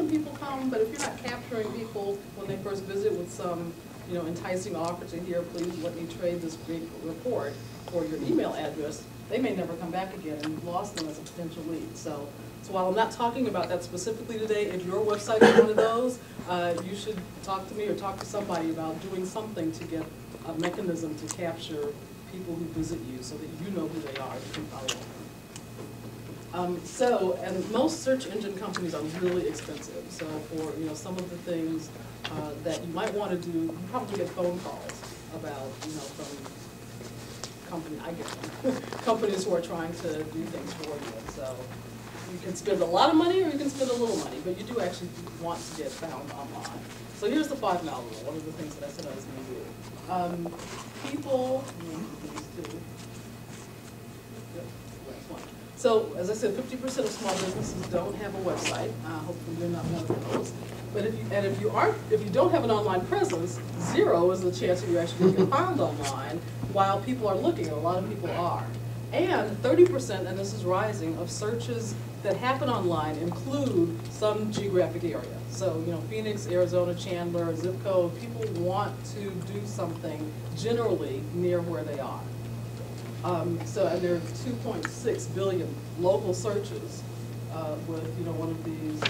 when people come, but if you're not capturing people when they first visit with some, enticing offer to here, please let me trade this great report for your email address, they may never come back again, and you've lost them as a potential lead. So while I'm not talking about that specifically today, if your website is one of those, you should talk to me or talk to somebody about doing something to get a mechanism to capture people who visit you so that you know who they are, you can follow them. And most search engine companies are really expensive. So for some of the things that you might want to do, you probably get phone calls about from companies who are trying to do things for you. So you can spend a lot of money or you can spend a little money, but you do actually want to get found online. So here's the 5 mile rule. One of the things that I said I was going to do. People. So, as I said, 50% of small businesses don't have a website. Hopefully, you're not one of those. But if you don't have an online presence, 0 is the chance that you actually get found online while people are looking, and a lot of people are. And 30%, and this is rising, of searches that happen online include some geographic area. So, Phoenix, Arizona, Chandler, zip code. People want to do something generally near where they are. And there are 2.6 billion local searches with one of these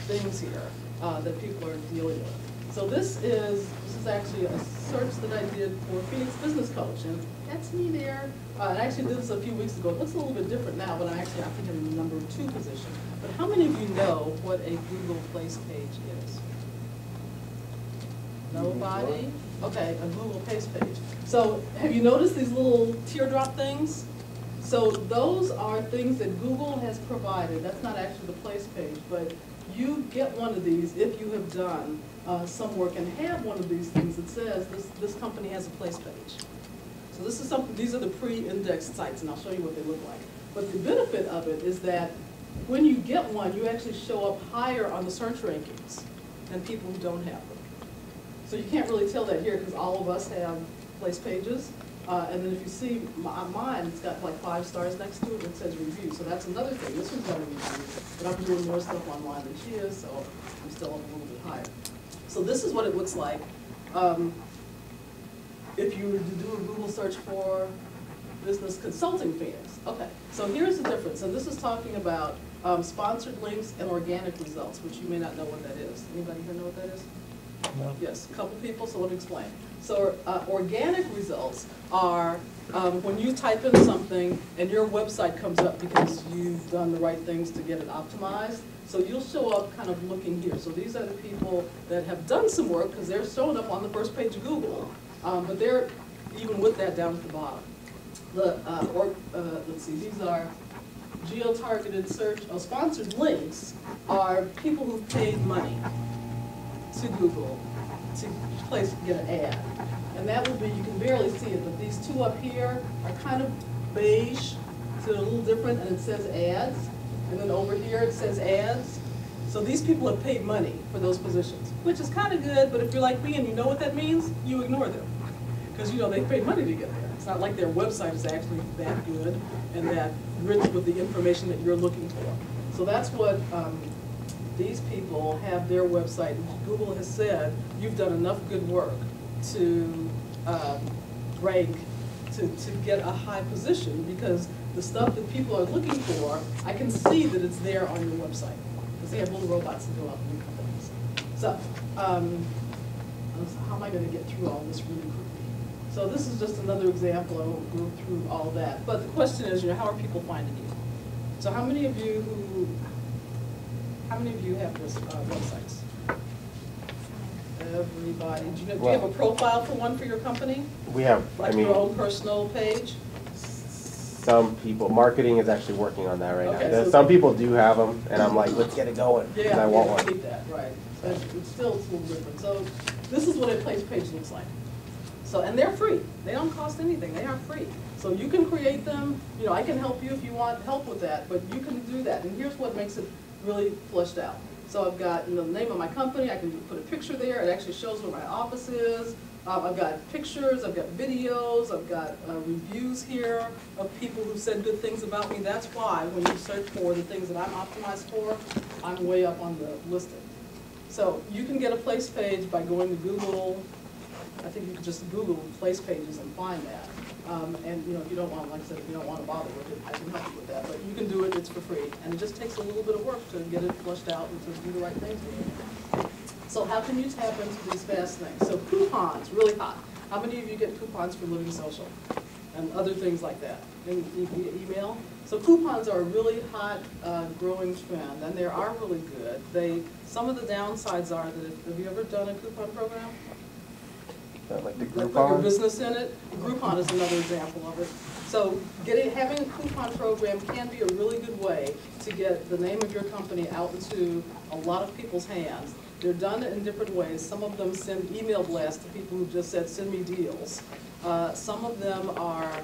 things here that people are dealing with. So this is actually a search that I did for Phoenix Business Coach, and that's me there. I actually did this a few weeks ago. It looks a little bit different now, but I think I'm in the number 2 position. But how many of you know what a Google Place page is? Nobody? Okay, a Google Place page. So have you noticed these little teardrop things? So those are things that Google has provided. That's not actually the place page, but you get one of these if you have done some work and have one of these things that says this company has a place page. So this is something, these are the pre-indexed sites, and I'll show you what they look like. But the benefit of it is that when you get one, you actually show up higher on the search rankings than people who don't have them. So you can't really tell that here because all of us have place pages. And then if you see mine, it's got like 5 stars next to it that says review. So that's another thing. This one's got a review, but I'm doing more stuff online than she is, so I'm still up a little bit higher. So this is what it looks like if you were to do a Google search for business consulting Phoenix. Okay, so here's the difference. And this is talking about sponsored links and organic results, which you may not know what that is. Anybody here know what that is? No. Yes, a couple people, so let me explain. So organic results are when you type in something and your website comes up because you've done the right things to get it optimized. So you'll show up kind of looking here. So these are the people that have done some work because they're showing up on the first page of Google, but they're even with that down at the bottom. Let's see, these are geo-targeted search, sponsored links are people who've paid money to Google to get an ad. And that will be, you can barely see it, but these 2 up here are kind of beige, so they're a little different, and it says ads. And then over here it says ads. So these people have paid money for those positions, which is kind of good, but if you're like me and you know what that means, you ignore them. Because they paid money to get there. It's not like their website is actually that good and that rich with the information that you're looking for. So that's what these people have their website. Google has said, you've done enough good work to rank, to get a high position because the stuff that people are looking for, I can see that it's there on your website because they have little robots that go out and do things. So, how am I going to get through all this really quickly? So this is just another example. I won't go through all that. But the question is, how are people finding you? So how many of you have this websites? Everybody. Do you have a profile for one for your company? We have, your own personal page? Some people, marketing is actually working on that right now. So some people do have them, and I'm like, let's get it going. Yeah, I want one. Keep that, right. So it's still a little different. So this is what a place page looks like. So, and they're free. They don't cost anything. They are free. So you can create them. I can help you if you want help with that, but you can do that. And here's what makes it really fleshed out. So I've got the name of my company. I can put a picture there. It actually shows where my office is. I've got pictures, I've got videos, I've got reviews here of people who said good things about me. That's why when you search for the things that I'm optimized for, I'm way up on the listing. So you can get a place page by going to Google. I think you can just Google place pages and find that. And you know, if you don't want, like I said, if you don't want to bother with it, I can help you with that. But you can do it, it's for free. And it just takes a little bit of work to get it flushed out and to do the right things with it. So how can you tap into these fast things? So coupons, really hot. How many of you get coupons for Living Social and other things like that in via email? So coupons are a really hot growing trend, and they are really good. Some of the downsides are that have you ever done a coupon program? Like the Like put your Groupon? business in it. Groupon is another example of it. So having a coupon program can be a really good way to get the name of your company out into a lot of people's hands. They're done in different ways. Some of them send email blasts to people who just said, send me deals. Some of them are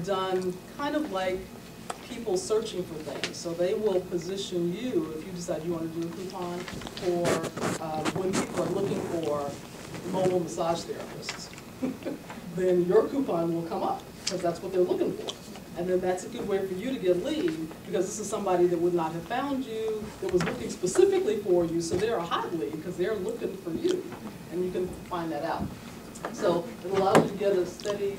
done kind of like people searching for things. So they will position you, if you decide you want to do a coupon, for when people are looking for mobile massage therapists. Then your coupon will come up, because that's what they're looking for. And then that's a good way for you to get a lead, because this is somebody that would not have found you, that was looking specifically for you, so they're a hot lead, because they're looking for you, and you can find that out. So it allows you to get a steady,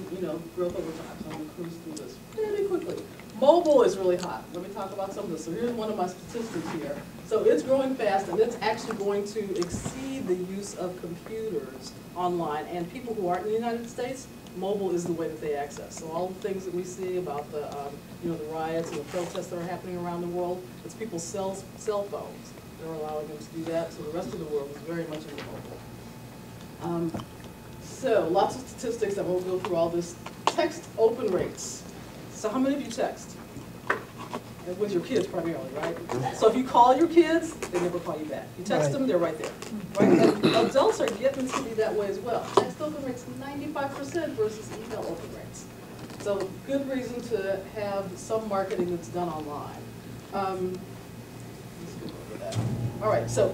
growth over time. So I'm going to cruise through this really quickly. Mobile is really hot. Let me talk about some of this. So here's one of my statistics here. So it's growing fast, and it's actually going to exceed the use of computers online. And people who aren't in the United States, mobile is the way that they access. So all the things that we see about the, the riots and the protests that are happening around the world, it's people's cell phones. They're allowing them to do that. So the rest of the world is very much into mobile. So lots of statistics. I won't go through all this. Text open rates. So how many of you text? With your kids primarily, right? So if you call your kids, they never call you back. You text them, they're right there. Right? And adults are getting to be that way as well. Text open rates 95% versus email open rates. So good reason to have some marketing that's done online. Let's go over that. All right, so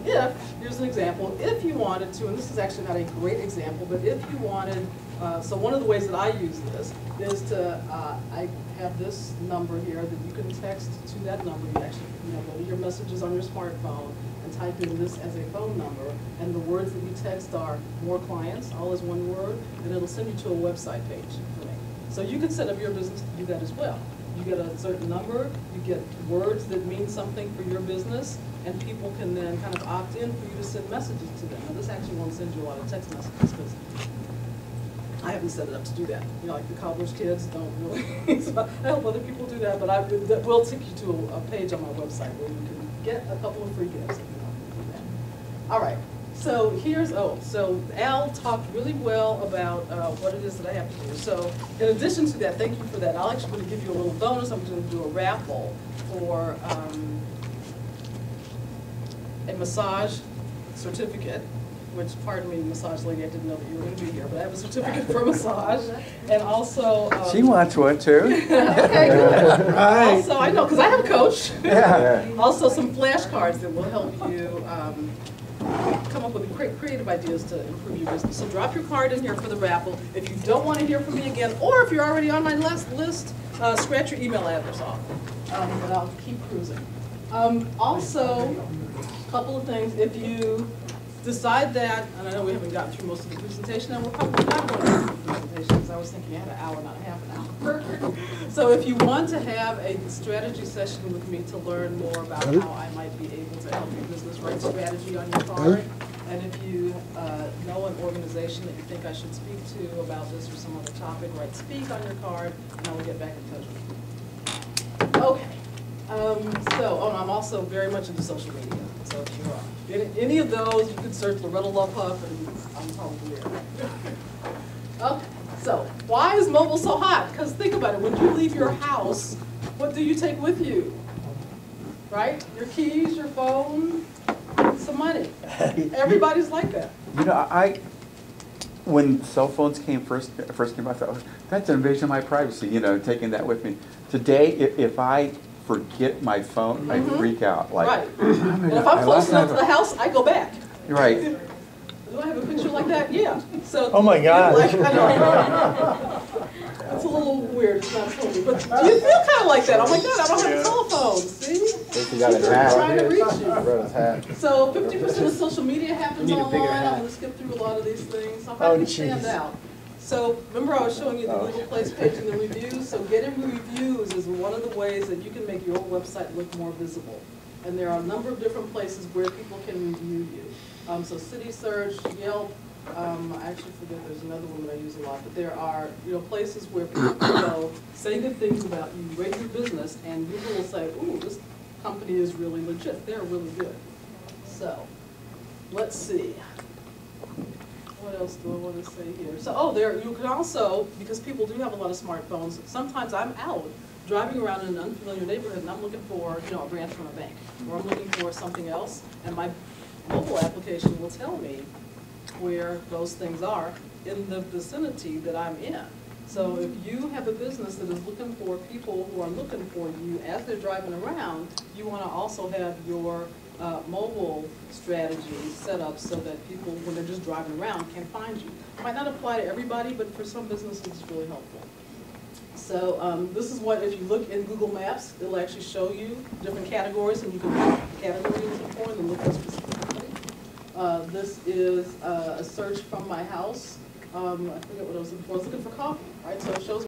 here's an example. If you wanted to, and this is actually not a great example, but if you wanted, so one of the ways that I use this is to, I have this number here that you can text to that number. You actually go to your messages on your smartphone and type in this as a phone number, and the words that you text are more clients, all as one word, and it'll send you to a website page for me. So you can set up your business to do that as well. You get a certain number, you get words that mean something for your business, and people can then kind of opt in for you to send messages to them. Now this actually won't send you a lot of text messages because I haven't set it up to do that. Like the cobbler's kids don't really. So I help other people do that, but we'll take you to a page on my website where you can get a couple of free gifts if you want to do that. All right. So so Al talked really well about what it is that I have to do. So in addition to that, thank you for that. I'll actually going to give you a little bonus. I'm going to do a raffle for a massage certificate, which, pardon me, massage lady, I didn't know that you were going to be here, but I have a certificate for massage, and also... she wants one, too. Okay, good. Right. Also, I know, because I have a coach. Yeah. Also, some flashcards that will help you come up with creative ideas to improve your business. So drop your card in here for the raffle. If you don't want to hear from me again, or if you're already on my list, scratch your email address off, and I'll keep cruising. Also, a couple of things. If you decide that, and I know we haven't gotten through most of the presentation, and we're probably not going to do the presentation because I was thinking I had an hour, not a half an hour. So if you want to have a strategy session with me to learn more about how I might be able to help your business write strategy on your card, and if you know an organization that you think I should speak to about this or some other topic, write speak on your card, and I will get back in touch with you. Okay. And I'm also very much into social media. So if you're in any of those, you can search Loretta Love Huff, and I'm probably there. Okay, so why is mobile so hot? Because think about it, when you leave your house, what do you take with you? Right? Your keys, your phone, some money. Everybody's like that. When cell phones first came out, I thought, that's an invasion of my privacy, taking that with me. Today, if I forget my phone, I freak out. Like, right. And if I'm close enough to the house, I go back. Right. Do I have a picture like that? Yeah. So. Oh my God. Like, I know. It's a little weird, it's not so weird, but you feel kind of like that. Oh my God, I don't have a telephone, see? He got his People are hat. trying to reach He you. wrote his hat. So 50% of social media happens You need a bigger online. I'm hat. gonna skip through a lot of these things. So how Oh, do you stand jeez. out? So remember I was showing you the Oh. Google Place page and the reviews? So getting reviews is one of the ways that you can make your website look more visible. And there are a number of different places where people can review you. So City Search, Yelp, I actually forget, there's another one that I use a lot, but there are, places where people can go, say good things about you, rate your business, and Google will say, ooh, this company is really legit, they're really good. So, let's see. What else do I want to say here? So, you can also, because people do have a lot of smartphones, sometimes I'm out driving around in an unfamiliar neighborhood and I'm looking for, a branch from a bank, or I'm looking for something else, and my mobile application will tell me where those things are in the vicinity that I'm in. So if you have a business that is looking for people who are looking for you as they're driving around, you want to also have your mobile strategy set up so that people, when they're just driving around, can find you. It might not apply to everybody, but for some businesses it's really helpful. So this is what, if you look in Google Maps, it'll actually show you different categories, and you can pick the category you're looking for and then look up specifically. This is a search from my house. I forget what I was looking for. I was looking for coffee, right? So it shows